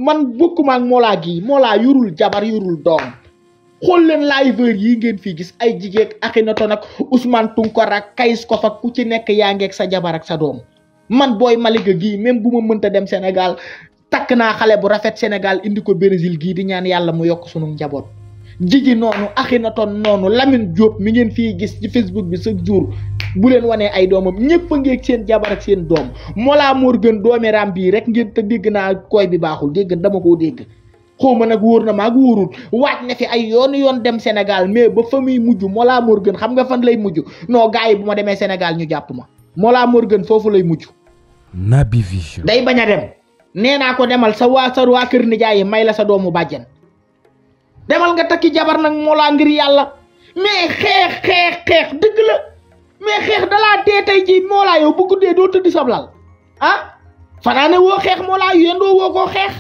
man bokkuma ak Mollah gi Mollah yorul jabar yorul doom xool leen liveur yi ngeen fii gis ay jigéen Akhenaton ak Ousmane Tounkara ak Kayz Kof ak ku ci nekk yaa ngeeg sa jabar ak sa doom man Boy Malika gii même bu ma mënta dem Sénégal takk naa xale bu rafet Sénégal indi ko Brésil gii di ñaan yàlla mu yokk sunu njaboot jiji noonu Akhenaton noonu Lamine Diop mi ngeen fii gis ci Facebook bi chaque jour bu leen wanee ay doomam ñëpp a ngeeg seen jabar ak seen doom Mollah Morgun doomi ram bii rek ngeen te dégg naa koy bi baaxul dégg dama koo dégg xaw ma nag wóor na maag wóorul waaj na fi ay yoon dem Sénégal mais ba fa muy mujj Mollah Morgun xam nga fan lay mujj non gars yi bu ma demee Sénégal ñu jàpp ma Mollah Morgun foofu lay mujj Naby Vision day bañ a dem nee naa ko demal sa waa kër nijaay yi may la sa doomu bàjjen demal nga takki jabar nag Mollah ngir yàlla mais xeex dëgg la mais xeex dalaa tee tey ji Mollah yow bu guddee doo tëdd sablal ah fanaane woo xeex Mollah yendoo woo koo xeex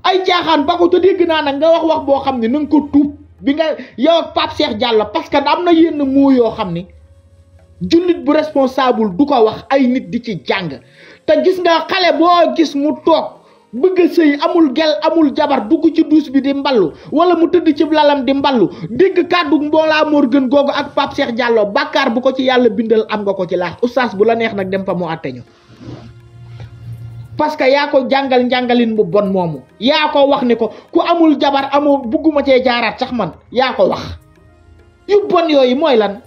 ay jaaxaan ba ko te dégg naa nag nga wax boo xam ne na nga ko tuub bi nga yow ak Pape Cheikh Diallo parce que am na yenn moo yoo xam ni jullit bu responsable du ko wax ay nit di ci jàng te gis nga xale boo gis mu toog bëgg a sëy amul gel amul jabar dugg ci duus bi di mballu wala mu tëdd ci lalam di mballu dégg kàddu Mollah Morgun googu ak Pape Cheikh Diallo bàkkaar bu ko ci yàlla bindal am nga ko ci laax oustaz bu la neex nag dem fa mu àtte ñu parce que yaa ko jàngal njàngalin bu bon moomu yaa ko wax ni ko ku amul jabar amoo bugguma cee jaaraat sax man yaa ko wax yu bon yooyu mooy lan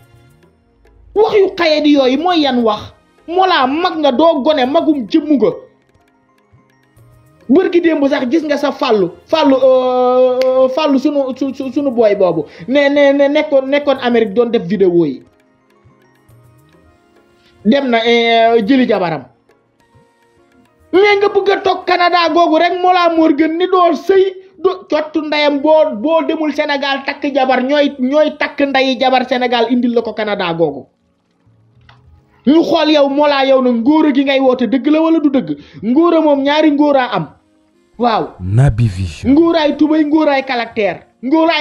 wax yu xaye di yooyu mooy yan wax Mollah mag nga doo gone magum jëmmu nga bërki démb sax gis nga sa fàllu sunu booy boobu ne nekkoon Amérique doon def vidéo yi dem na jëli jabaram mais nga bëgg a toog Canada googu rek Mollah Morgun ni doo sëy do cottu ndeyam boo demul Sénégal takk jabar ñooy takk ndeyi jabar Sénégal indil la ko Canada googu ñu xool yow Mollah yow na ngóora gi ngay woote dëgg la wala du dëgg ngóora moom ñaari ngóoraa am waaw Naby Vision ngóoraay tubay ngóoraay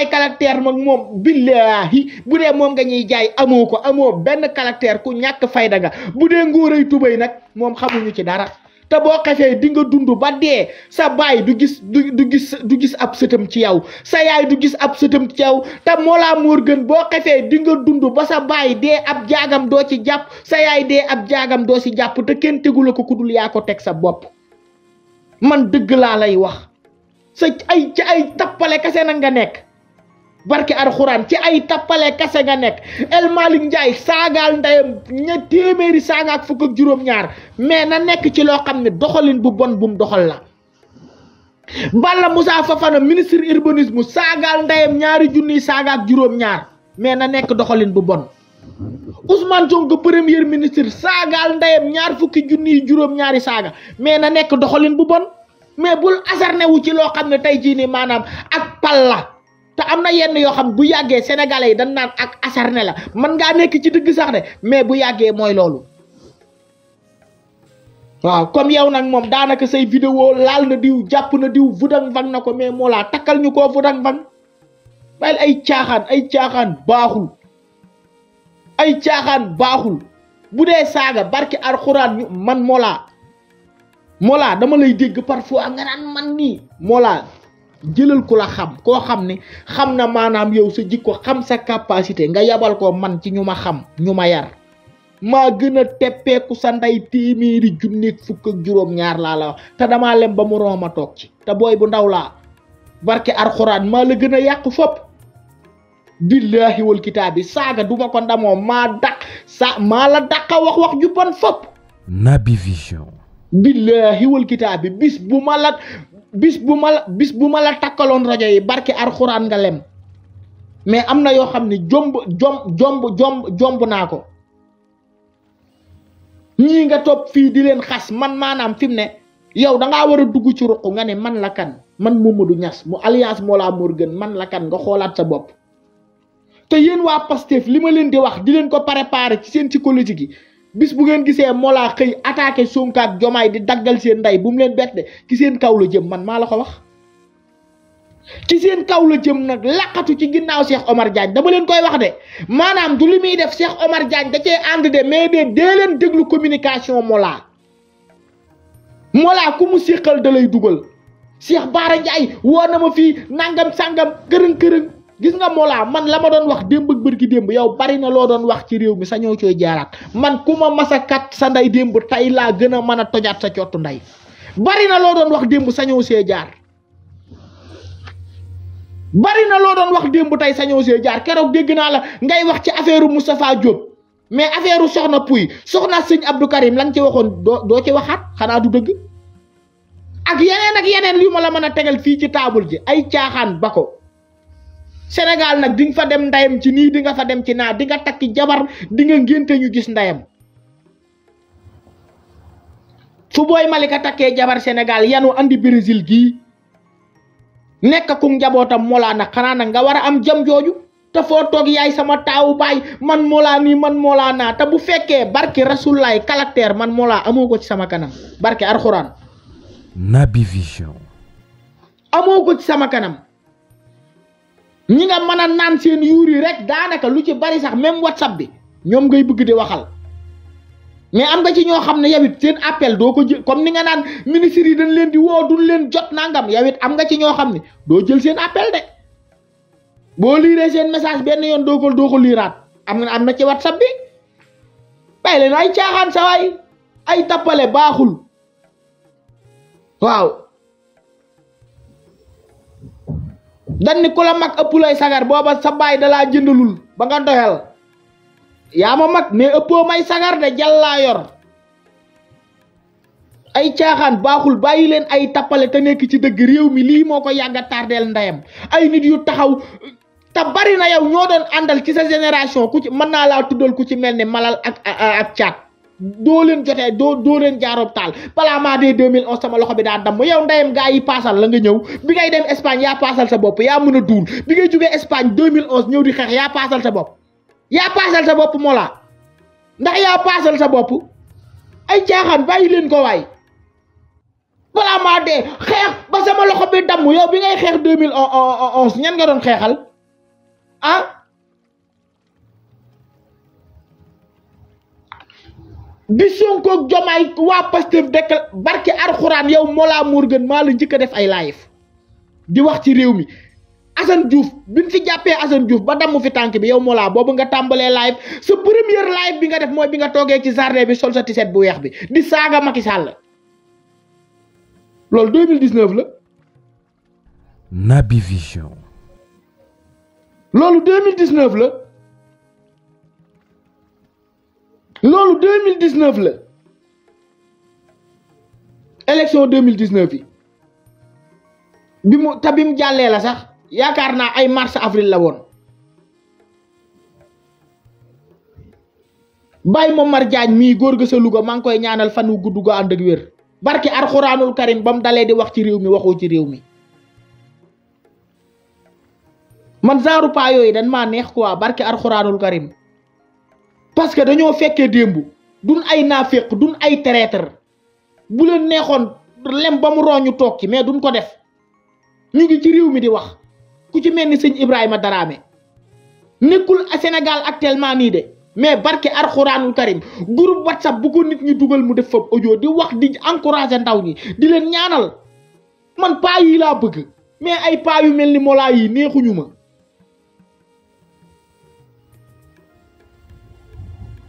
caractère mag moom billahi bu dee moom nga ñuy jaay amoo benn caractère ku ñàkk fayda nga bu dee ngóoray tubay nag moom xamuñu ci dara te boo xefee di nga dund ba dee sa baay du gis ab sëtam ci yow sa yaay du gis ab sëtam ci yow te Mollah Morgun boo xefee di nga dund ba sa baay dee ab jaagam doo ci jàpp sa yaay dee ab jaagam doo ci jàpp te kenn tegula ko kudul yaa ko teg sa bopp man dëgg laa lay wax ci ay tappale kase na nga nekk barke alxuraan ci ay tappale kase nga nekk El Malick Ndiaye saagaal ndeyam téeméeri saaga ak fukk ak juróom-ñaar mais na nekk ci loo xam ne doxalin bu bon bum doxal la Balla Moussa Fafana ministre urbanisme saagaal ndeyam 2 junniy saaga ak juróom-ñaar mais na nekk doxalin bu bon Ousmane Sonko premier ministre saagaal ndeyam 2 fukki junniy juróom-ñaari saaga mais na nekk doxalin bu bon mais bul asarne wu ci loo xam ne tey jii nii maanaam ak pal la te am na yenn yoo xam bu yàggee sénégalais yi dañ naan ak asarne la man ngaa nekk ci dëgg sax de mais bu yàggee mooy loolu waaw comme yow nag moom daanaka say vidéo laal na diw jàpp na diw vudang vang na ko mais Mollah takkal ñu koo vudang vang bàyyil ay caaxaan baaxul bu dee saaga barki alxuraan man Mollah dama lay dégg parfois nga naan man nii Mollah jëlal ku la xam koo xam ne xam na maanaam yow sa jikko xam sa capacité nga yabal ko man ci ñu ma xam ñu ma yar maa gën a teppeeku sa ndey téeméeri junneeg fukk ak juróom-ñaar laa la wax te damaa lem ba mu rooma toog ci te booy bu ndaw laa barke alxuraan maa la gën a yàqu fopp billahi wal kitaabi saaga duma ko ndamoo maa la dàqa wax ju bon fopp Naby Vision billahi wal kitaabi bis bu ma la takkaloon rajo yi barke alxuraan nga lem mais am na yoo xam ne jomb naa ko ñii nga topp fii di leen xas man maanaam fi mu ne yow dangaa war a dugg ci ruq nga ne man la kan man Mamadou Niass mu alliance Mollah Morgun man la kan nga xoolaat sa bopp te yéen waa Pastef li ma leen di wax di leen ko préparer ci seen psychologie gi bis bu ngeen gisee Mollah xëy attaqué Sonko ak Diomaye di daggal seen ndey bu mu leen bett de ci seen kaw la jëm man maa la ko wax ci seen kaw la jëm nag laqatu ci ginnaaw Cheikh Omar Diagne dama leen koy wax de maanaam du li muy def Cheikh Omar Diagne da cee ànd de mais de dee leen déglu communication Mollah Mollah ku mu séqal da lay dugal Cheikh Bara Ndiaye woo na ma fii nangam sangam kërëng gis nga Mollah man la ma doon wax démb ak bërki démb yow bari na loo doon wax ci réew mi sa ñoo cooy jaaraat man ku ma masa kat sa ndey démb tey laa gën a mën a tojaat sa cottu ndey bari na loo doon wax démb sa ñoo see jaar bari na loo doon wax démb tey sa ñoo see jaar keroog dégg naa la ngay wax ci affaire Moustapha Diop mais affaire soxna Pouy soxna sëñ Abdou Karim la nga ci waxoon doo ci waxaat xanaa du dëgg ak yeneen yu ma la mën a tegal fii ci taabul ji ay caaxaan ba ko Sénégal nag di nga fa dem ndayam ci nii di nga fa dem ci naa di nga takki jabar di nga ngénte ñu gis ndayam su booy Malika takkee jabar Sénégal yanu andi Brésil gii nekk ku njabootam Mollah nag xanaa nag nga war a am jam jooju te foo toog yaay sama taawu baay man Mollah nii man Mollah naa te bu fekkee barki Rasulaay caractère man Mollah amoo ko ci sama kanam barki Alxuraan Naby Vision amoo ko ci sama kanam ñi nga mën a naan seen yuuri rek daanaka lu ci bari sax même WhatsApp bi ñoom ngay bëgg di waxal mais am nga ci ñoo xam ne yow it seen appel doo ko jël comme ni nga naan ministre yi dañ leen di woo duñ leen jot nangam yow it am nga ci ñoo xam ne doo jël seen appel de boo liiree seen message benn yoon doo ko liiraat am na ci WhatsApp bi bàyyi leen ay caaxaan sa waay ay tappale baaxul waaw dan ni ku la mag ëpp lay sagar booba sa baay dalaa jëndalul ba nga doyal yaa ma mag mais ëppoo may sagar de jàllaa yor ay caaxaan baaxul bàyyi leen ay tappale te nekk ci dëgg réew mi lii moo ko yàgga tardeel ndeyam ay nit yu taxaw te bari na yow ñoo doon àndal ci sa génération ku ci mën naa laa tuddal ku ci mel ni Malal ak Caat doo leen jotee doo leen jaaroob taal balaa maa dee 2011 sama loxo bi daa damm yow ndeyam gaa yi paasal la nga ñëw bi ngay dem Espagne yaa paasal sa bopp yaa mën a duul bi ngay jógee Espagne 2011 ñëw di xeex yaa paasal sa bopp Mollah ndax yaa paasal sa bopp ay caaxaan bàyyi leen ko waay balaa maa dee xeex ba sama loxo bi damm yow bi ngay xeex 2011 ñan nga doon xeexal ah bi Sonko ak Jomaay waa Pastef dekk barke Alxuraan yow Mollah Morgun maa la njëkk a def ay live di wax ci réew mi Assane Diouf bi ñu fi jàppee Assane Diouf ba damm fi tànk bi yow Mollah boobu nga tàmbalee live sa première live bi nga def mooy bi nga toogee ci jardin bi sol sa tiset bu weex bi di saaga Macky Sall loolu 2019 la. Naby Vision. loolu 2019 la. loolu 2019 la. élection 2019 yi bi mu jàllee la sax yaakaar naa ay mars avril la woon. Baye Momar Diagne mii góor ga sa Louga maa ngi koy ñaanal fan wu gudd gu ànd ak wér barki Alxuraanul Karim ba mu dalee di wax ci réew mi waxoo ci réew mi man genre paa yooyu dañ maa neex quoi barki Alxuraanul Karim parce que dañoo fekkee démb duñ ay naaféq duñ ay traître bu leen neexoon lem ba mu rooñu toog ci mais duñ ko def ñu ngi ci réew mi di wax ku ci mel ni sëñ Ibrahima Darame nekkul Sénégal actuellement nii de mais barke Alxuraanul Karim groupe WhatsApp bu ko nit ñi dugal mu def fa audio di wax di encourager ndaw ñi di leen ñaanal man paa yi laa bëgg mais ay paa yu mel ni Mollah yi neexuñu ma.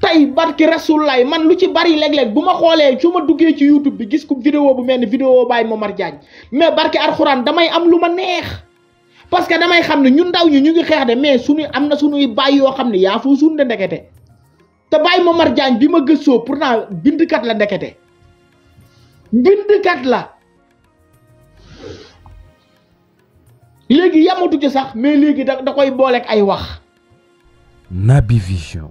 tey barki Rasulaay man lu ci bari léeg-léeg bu ma xoolee su ma duggee ci YouTube bi gis ko vidéo bu mel ni vidéo Baye Momar Diagne mais barki Alxuraan damay am lu ma neex parce que damay xam ne ñun ndaw ñi ñu ngi xeex de mais suñu am na suñuy baay yoo xam ne yaa foo suñ de ndekete te Baye Momar Diagne bi ma gëstoo pourtant bindkat la ndekete bindkat la léegi yamatu ci sax mais léegi da koy booleeg ay wax. Naby Vision.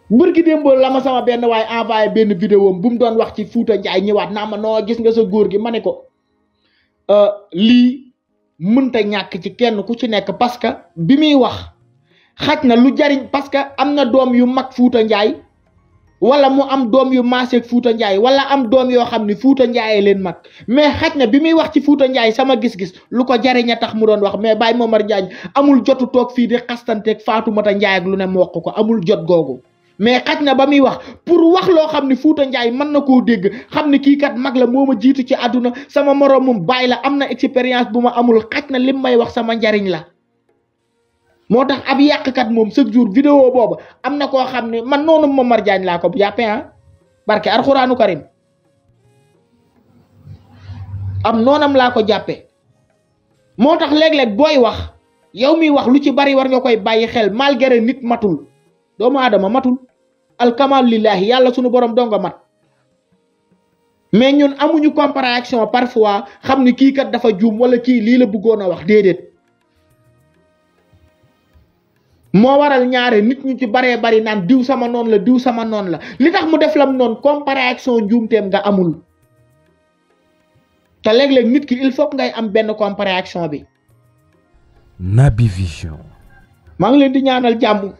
bërki démb la ma sama benn waaye envoyé benn vidéo bu mu doon wax ci Fouta Ndiaye ñëwaat naa ma noo gis nga sa góor gi ma ne ko lii mënta ñàkk ci kenn ku ci nekk parce que bi muy wax xaj na lu jariñ parce que am na doom yu mag Fouta Ndiaye wala mu am doom yu maaseeg Fouta Ndiaye wala am doom yoo xam ne Fouta Ndiaye leen mag mais xaj na bi muy wax ci Fouta Ndiaye sama gis-gis lu ko jariñ a tax mu doon wax mais Baye Momar Diagne amul jotu toog fii di xastanteeg Fatoumata Ndiaye ak lu ne mu wax ko amul jot googu mais xaj na ba muy wax pour wax loo xam ne Fouta Ndiaye mën na koo dégg xam ne kii kat mag la moo ma jiitu ci àdduna sama moroomum baay la am na expérience bu ma amul xaj na lim may wax sama njariñ la moo tax ab yàqkat moom chaque jour vidéo boobu am na koo xam ne man noonu Momar Diagne laa ko jàppe barke alxuraanu karim am noonam laa ko jàppe moo tax léeg-léeg booy wax yow miy wax lu ci bari war nga koy bàyyi xel malgré nit matul doomu aadama matul alkamal lillahi yàlla sunu borom donga mat mais ñun amuñu compréhension parfois xam ni kii kat dafa juum wala kii lii la bëggoon a wax déedéet moo waral ñaare nit ñu ci baree bari naan diw sama noon la diw sama noon la li tax mu def lam noonu compréhension njuumteem nga amul te léeg-léeg nit ki il faut ngay am benn compréhension bi. Naby Vision. maa ngi leen di ñaanal jàmm.